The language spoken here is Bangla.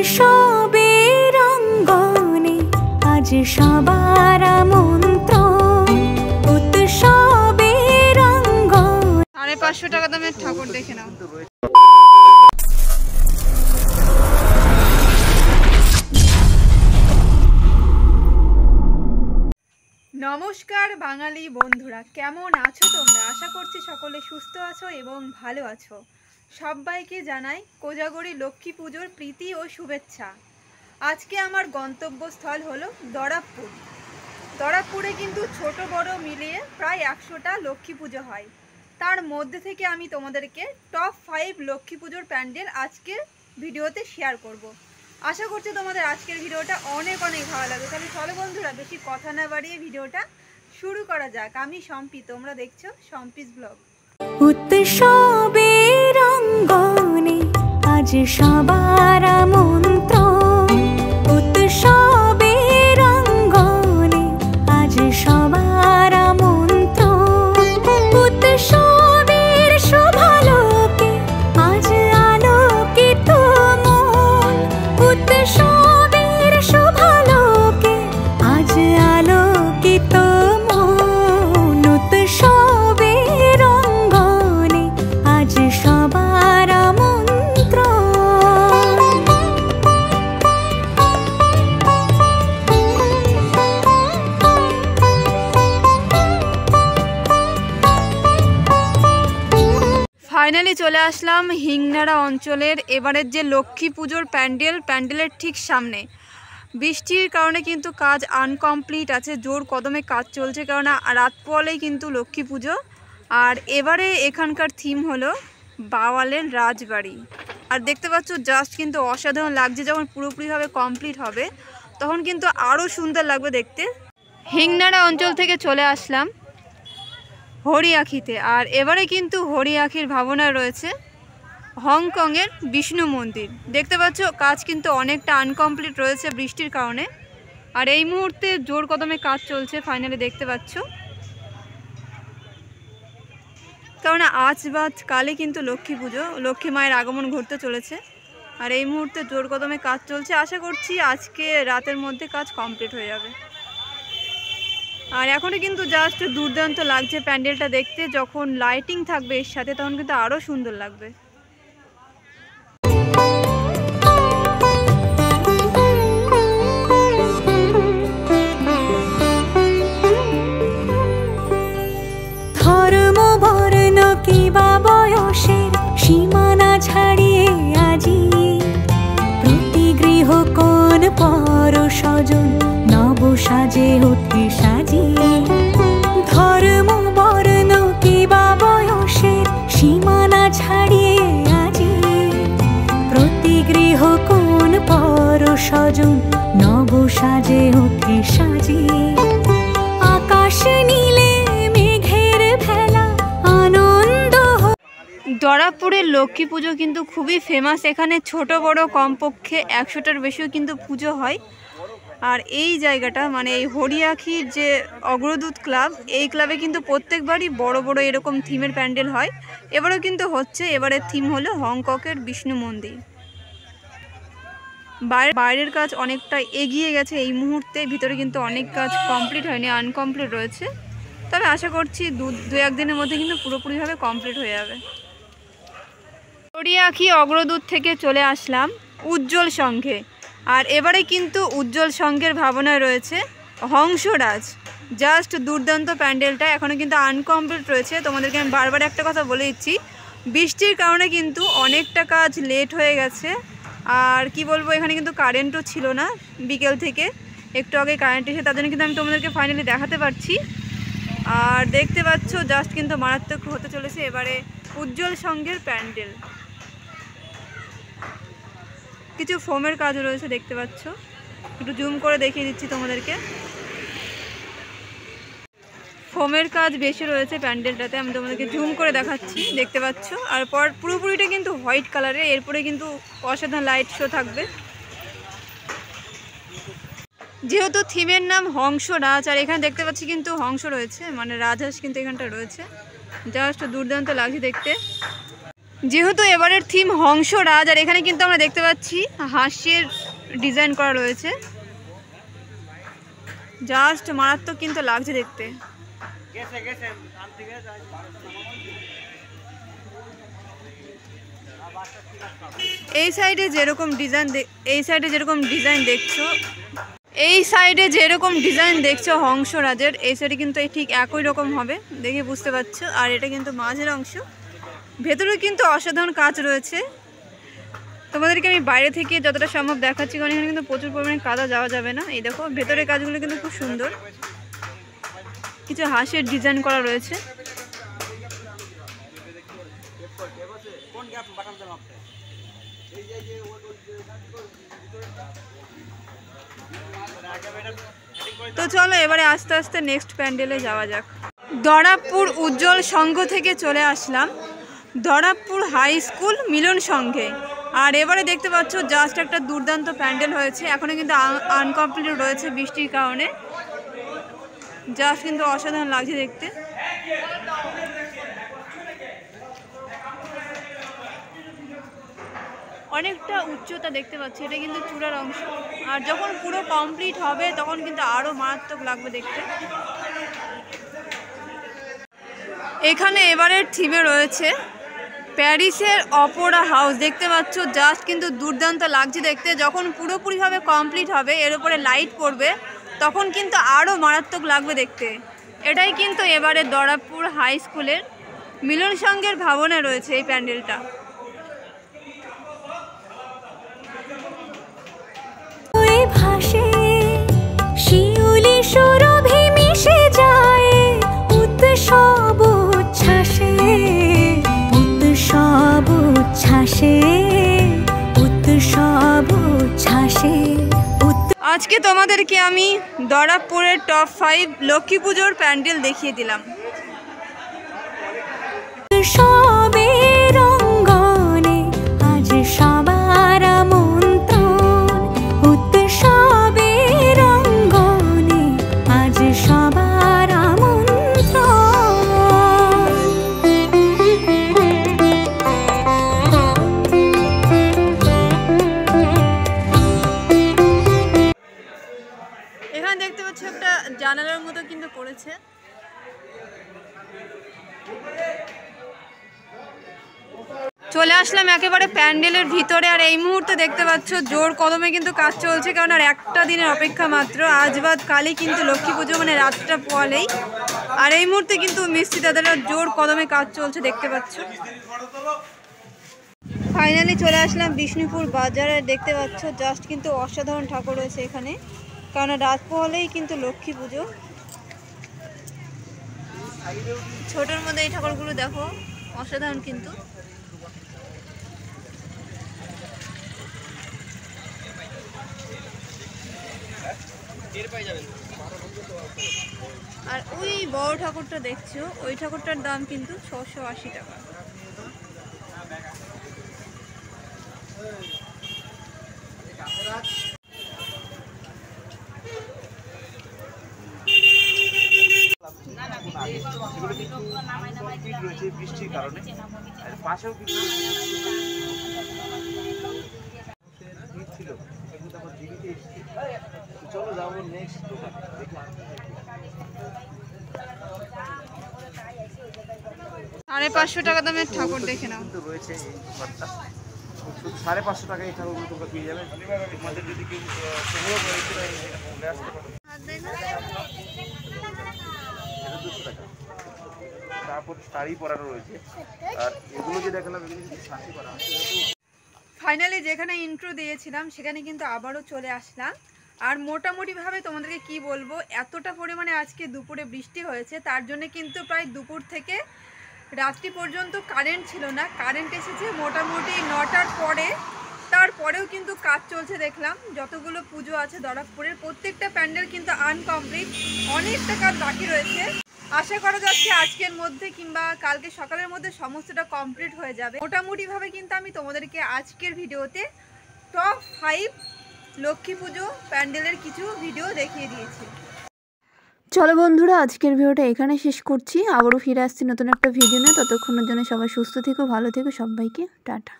উৎসবের অঙ্গনে আজ সবার আমন্ত্রণ। উৎসবের অঙ্গনে 550 টাকা দামের ঠাকুর দেখে নাও। নমস্কার বাঙালি বন্ধুরা, কেমন আছো তোমরা? আশা করছি সকলে সুস্থ আছো এবং ভালো আছো। সবাইকে জানাই কোজাগরী লক্ষ্মী পুজোর প্রীতি ও শুভেচ্ছা। আজকে আমার গন্তব্যস্থল হলো দরাবপুর। দরাবপুরে কিন্তু ছোট বড় মিলিয়ে প্রায় 100টা লক্ষ্মী পুজো হয়। তার মধ্যে থেকে আমি তোমাদেরকে টপ 5 লক্ষ্মী পুজোর প্যান্ডেল আজকের ভিডিওতে শেয়ার করব। আশা করছি তোমাদের আজকের ভিডিওটা অনেক ভালো লাগবে। তাহলে চলো বন্ধুরা, বেশি কথা না বাড়িয়ে ভিডিওটা শুরু করা যাক। আমি সম্পি, তোমরা দেখছো সম্পিস ব্লগ। উৎসবের অঙ্গনে আজ সবার আমন্ত্রণ। উৎসবের অঙ্গনে আজ সবার আমন্ত্রণ। উৎসবের শোভালোকে আজ আলোকিত মন। উৎসবের শোভালোকে আজ আলোকিত মন। উৎসবের অঙ্গনে আজ সবার আমন্ত্রণ। ফাইনালি চলে আসলাম হিংনাড়া অঞ্চলের এবারের যে লক্ষ্মী পুজোর প্যান্ডেলের ঠিক সামনে। বৃষ্টির কারণে কিন্তু কাজ আনকমপ্লিট আছে, জোর কদমে কাজ চলছে, কারণ রাত পোয়ালেই কিন্তু লক্ষ্মী পুজো। আর এবারে এখানকার থিম হলো বাওয়ালের রাজবাড়ি। আর দেখতে পাচ্ছ জাস্ট কিন্তু অসাধারণ লাগছে। যখন পুরোপুরিভাবে কমপ্লিট হবে তখন কিন্তু আরও সুন্দর লাগবে দেখতে। হিংনাড়া অঞ্চল থেকে চলে আসলাম হরিয়াখিতে। আর এবারে কিন্তু হরিয়াখির ভাবনায় রয়েছে হংকংয়ের বিষ্ণু মন্দির। দেখতে পাচ্ছ কাজ কিন্তু অনেকটা আনকমপ্লিট রয়েছে বৃষ্টির কারণে। আর এই মুহূর্তে জোর কদমে কাজ চলছে, ফাইনালি দেখতে পাচ্ছ। কারণ আজ বাদ কালে কিন্তু লক্ষ্মী পুজো, লক্ষ্মী মায়ের আগমন ঘটতে চলেছে। আর এই মুহূর্তে জোর কদমে কাজ চলছে। আশা করছি আজকে রাতের মধ্যে কাজ কমপ্লিট হয়ে যাবে। আর এখনও কিন্তু জাস্ট দুর্দান্ত লাগছে প্যান্ডেলটা দেখতে। যখন লাইটিং থাকবে এর সাথে তখন কিন্তু আরও সুন্দর লাগবে। ধর্ম বর্ণ কিবা বয়সের সীমানা ছাড়িয়ে আজি প্রতি গৃহ কোন পর স্বজন নব সাজে ওঠে সাজিয়ে। ধর্ম বর্ণ কিবা বয়সের সীমানা ছাড়িয়ে আজি প্রতি গৃহ কোন পর স্বজন নব সাজে ওঠে সাজিয়ে। আকাশ নীলে মেঘের ভেলা আনন্দ। দরাবপুরের লক্ষ্মী পুজো কিন্তু খুবই ফেমাস। এখানে ছোট বড় কমপক্ষে 100টার বেশিও কিন্তু পুজো হয়। আর এই জায়গাটা মানে এই হরিয়াখির যে অগ্রদূত ক্লাব, এই ক্লাবে কিন্তু প্রত্যেকবারই বড় বড় এরকম থিমের প্যান্ডেল হয়। এবারেও কিন্তু হচ্ছে। এবারের থিম হলো হংকংয়ের বিষ্ণু মন্দির। বাইরের কাজ অনেকটা এগিয়ে গেছে এই মুহূর্তে, ভিতরে কিন্তু অনেক কাজ কমপ্লিট হয়নি, আনকমপ্লিট রয়েছে। তবে আশা করছি দু একদিনের মধ্যে কিন্তু পুরোপুরিভাবে কমপ্লিট হয়ে যাবে। হরিয়াখি অগ্রদূত থেকে চলে আসলাম উজ্জ্বল সংঘে। আর এবারে কিন্তু উজ্জ্বল সংঘের ভাবনায় রয়েছে হংসরাজ। জাস্ট দুর্দান্ত প্যান্ডেলটা এখনও কিন্তু আনকমপ্লিট রয়েছে। তোমাদেরকে আমি বারবার একটা কথা বলে দিচ্ছি, বৃষ্টির কারণে কিন্তু অনেকটা কাজ লেট হয়ে গেছে। আর কি বলবো, এখানে কিন্তু কারেন্টও ছিল না বিকেল থেকে, একটু আগে কারেন্ট এসে, তার জন্য কিন্তু আমি তোমাদেরকে ফাইনালি দেখাতে পারছি। আর দেখতে পাচ্ছ জাস্ট কিন্তু মারাত্মক হতে চলেছে এবারে উজ্জ্বল সংঘের প্যান্ডেল। কিছু ফোমের কাজ রয়েছে দেখতে পাচ্ছ, একটু জুম করে দেখিয়ে দিচ্ছি তোমাদেরকে। ফোমের কাজ বেশি রয়েছে প্যান্ডেলটাতে, আমি তোমাদেরকে জুম করে দেখাচ্ছি, দেখতে পাচ্ছ। আর পুরোপুরিটা কিন্তু হোয়াইট কালারের। এরপরে কিন্তু অসাধারণ লাইট শো থাকবে। যেহেতু থিমের নাম হংসরাজ, আর এখানে দেখতে পাচ্ছি কিন্তু হংস রয়েছে, মানে রাজহাঁস কিন্তু এখানটা রয়েছে। জাস্ট দুর্দান্ত লাগছে দেখতে। যেহেতু এবারের থিম হংসরাজ, আর এখানে কিন্তু আমরা দেখতে পাচ্ছি হাঁসের ডিজাইন করা রয়েছে, জাস্ট মারাত্মক কিন্তু লাগছে দেখতে। এই সাইডে যেরকম ডিজাইন দেখছো হংসরাজের, এই সাইডে কিন্তু ঠিক একই রকম হবে, দেখে বুঝতে পারছো। আর এটা কিন্তু মাঝের অংশ, ভেতরে কিন্তু অসাধারণ কাজ রয়েছে। তোমাদেরকে আমি বাইরে থেকে যতটা সম্ভব দেখাচ্ছি, কারণ এখানে কিন্তু প্রচুর পরিমাণে কাদা যাওয়া যাবে না। এই দেখো ভেতরের কাজগুলো কিন্তু খুব সুন্দর, কিছু হাঁসের ডিজাইন করা রয়েছে। তো চলো এবারে আস্তে আস্তে নেক্সট প্যান্ডেলে যাওয়া যাক। দরাবপুর উজ্জ্বল সংঘ থেকে চলে আসলাম দরাবপুর হাই স্কুল মিলন সংঘে। আর এবারে দেখতে পাচ্ছ জাস্ট একটা দুর্দান্ত প্যান্ডেল হয়েছে, এখনো কিন্তু আনকমপ্লিট রয়েছে বৃষ্টির কারণে। জাস্ট কিন্তু অসাধারণ লাগছে দেখতে। অনেকটা উচ্চতা দেখতে পাচ্ছি, এটা কিন্তু চূড়ার অংশ। আর যখন পুরো কমপ্লিট হবে তখন কিন্তু আরও মারাত্মক লাগবে দেখতে। এখানে এবারের থিমে রয়েছে প্যারিসের অপেরা হাউস, দেখতে পাচ্ছ জাস্ট কিন্তু দুর্দান্ত লাগছে দেখতে। যখন পুরোপুরিভাবে কমপ্লিট হবে, এর উপরে লাইট পড়বে, তখন কিন্তু আরও মারাত্মক লাগবে দেখতে। এটাই কিন্তু এবারে দরাবপুর হাই স্কুলের মিলন সংঘের ভবনে রয়েছে এই প্যান্ডেলটা। আজকে তোমাদেরকে আমি দরাবপুরের টপ 5 লক্ষ্মী পুজোর প্যান্ডেল দেখিয়ে দিলাম। দেখতে পাচ্ছি একটা জানালার মতো কিন্তু করেছে। চলে আসলাম একেবারে প্যান্ডেলের ভিতরে। আর এই মুহূর্তে দেখতে পাচ্ছ জোর কদমে কিন্তু কাজ চলছে, কারণ আর একটা দিনের অপেক্ষা মাত্র। আজ বাদ কালই কিন্তু লক্ষ্মী পুজো, মানে রাতটা পোয়ালেই। আর এই মুহূর্তে কিন্তু মিস্ত্রি দাদারা জোর কদমে কাজ চলছে দেখতে পাচ্ছ। ফাইনালি চলে আসলাম বিষ্ণুপুর বাজারে। দেখতে পাচ্ছ জাস্ট কিন্তু অসাধারণ ঠাকুর রয়েছে এখানে, কারণ রাত পোহালেই কিন্তু লক্ষ্মী পুজো। ছোটোর মধ্যে এই ঠাকুরগুলো দেখো অসাধারণ কিন্তু। আর ওই বড় ঠাকুরটা দেখছো, ওই ঠাকুরটার দাম কিন্তু 680 টাকা। বৃষ্টির কারণে পাশেও কিছু ছিল, চলো যাবো নেক্সট। 550 টাকা দামের ঠাকুর দেখে নাও রয়েছে। এই ঘরটা 550 টাকা এই ঠাকুরগুলো তোমরা পেয়ে যাবে। তোমাদের যদি কেউ সংগ্রহ করে চলে আসতে পারো। 200 টাকা। তারপর শাড়ি পরানো রয়েছে। আর এগুলো যে দেখালাম এগুলো কিন্তু শাড়ি পরা। ফাইনালি যেখানে ইন্ট্রো দিয়েছিলাম সেখানে কিন্তু আবারও চলে আসলাম। আর মোটামুটিভাবে তোমাদেরকে কি বলবো, এতটা পরিমাণে আজকে দুপুরে বৃষ্টি হয়েছে, তার জন্য কিন্তু প্রায় দুপুর থেকে রাত্রি পর্যন্ত কারেন্ট ছিল না। কারেন্ট এসেছে মোটামুটি 9টার পরে, তারপরেও কিন্তু কাজ চলছে দেখলাম। যতগুলো পুজো আছে দরাবপুরের প্রত্যেকটা প্যান্ডেল কিন্তু আনকমপ্লিট, অনেকটা কাজ বাকি রয়েছে। আশা করা যাচ্ছে আজকের মধ্যে কিংবা কালকে সকালের মধ্যে সমস্তটা কমপ্লিট হয়ে যাবে। মোটামুটিভাবে কিন্তু আমি তোমাদেরকে আজকের ভিডিওতে টপ 5 লক্ষ্মী পুজো প্যান্ডেলের কিছু ভিডিও দেখিয়ে দিয়েছি। চলো বন্ধুরা, আজকের ভিডিওটা এখানে শেষ করছি। আবারও ফিরে আসছি নতুন একটা ভিডিও নিয়ে। ততক্ষণের জন্য সবাই সুস্থ থেকো, ভালো থেকো, সবাইকে টাটা।